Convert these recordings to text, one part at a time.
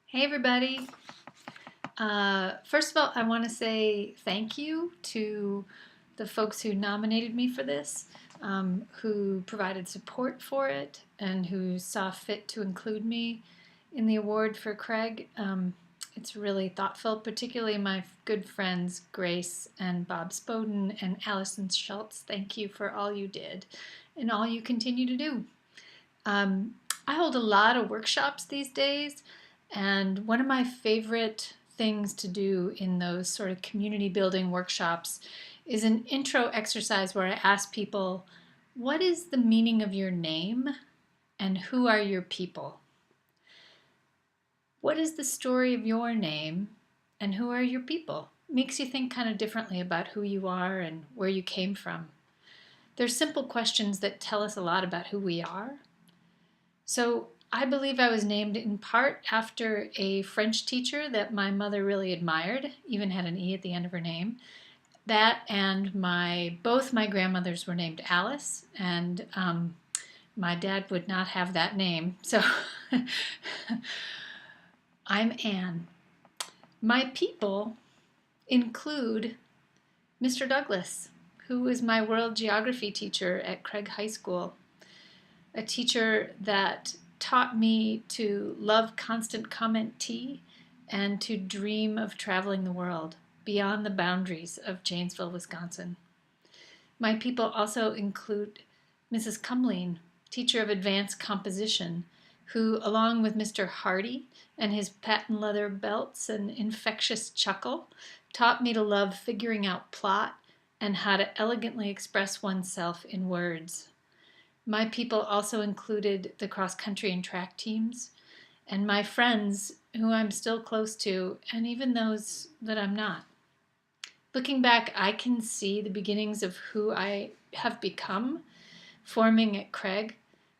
Hey everybody. First of all, I want to say thank you to the folks who nominated me for this, who provided support for it, and who saw fit to include me in the award for Craig. It's really thoughtful, particularly my good friends Grace and Bob Spoden and Allison Schultz. Thank you for all you did and all you continue to do. I hold a lot of workshops these days, and one of my favorite things to do in those sort of community building workshops is an intro exercise where I ask people, what is the meaning of your name and who are your people? What is the story of your name and who are your people? Makes you think kind of differently about who you are and where you came from. They're simple questions that tell us a lot about who we are. So I believe I was named in part after a French teacher that my mother really admired, even had an E at the end of her name. That and both my grandmothers were named Alice, and my dad would not have that name. So I'm Anne. My people include Mr. Douglas, who was my world geography teacher at Craig High School. A teacher that taught me to love constant comment tea and to dream of traveling the world beyond the boundaries of Janesville, Wisconsin. My people also include Mrs. Cumleen, teacher of advanced composition, who, along with Mr. Hardy and his patent leather belts and infectious chuckle, taught me to love figuring out plot and how to elegantly express oneself in words. My people also included the cross-country and track teams, and my friends who I'm still close to, and even those that I'm not. Looking back, I can see the beginnings of who I have become forming at Craig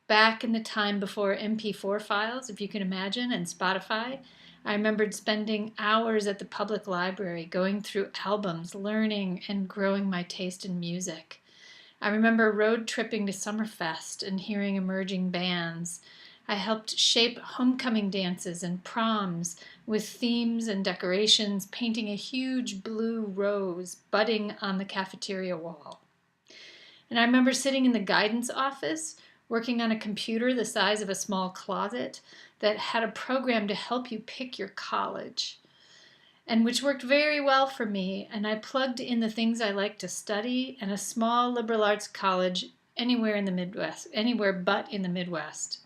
back in the time before MP4 files, if you can imagine, and Spotify. I remembered spending hours at the public library going through albums, learning and growing my taste in music. I remember road tripping to Summerfest and hearing emerging bands. I helped shape homecoming dances and proms with themes and decorations, painting a huge blue rose budding on the cafeteria wall. And I remember sitting in the guidance office, working on a computer the size of a small closet that had a program to help you pick your college, and which worked very well for me, and I plugged in the things I liked to study and a small liberal arts college anywhere in the Midwest, anywhere but in the Midwest.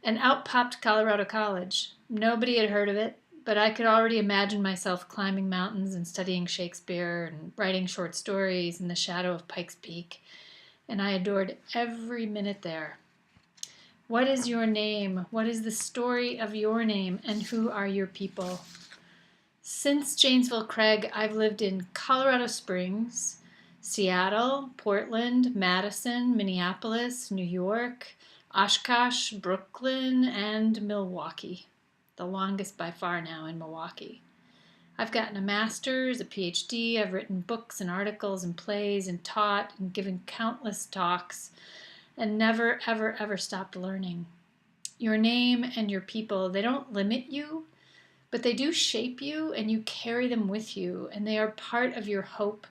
And out popped Colorado College. Nobody had heard of it, but I could already imagine myself climbing mountains and studying Shakespeare and writing short stories in the shadow of Pikes Peak, and I adored every minute there. What is your name? What is the story of your name, and who are your people? Since Janesville Craig, I've lived in Colorado Springs, Seattle, Portland, Madison, Minneapolis, New York, Oshkosh, Brooklyn, and Milwaukee. The longest by far now in Milwaukee. I've gotten a master's, a PhD, I've written books and articles and plays and taught and given countless talks and never, ever, ever stopped learning. Your name and your people, they don't limit you, but they do shape you, and you carry them with you, and they are part of your hope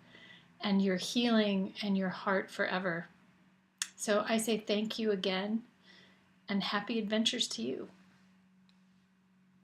and your healing and your heart forever. So I say thank you again, and happy adventures to you.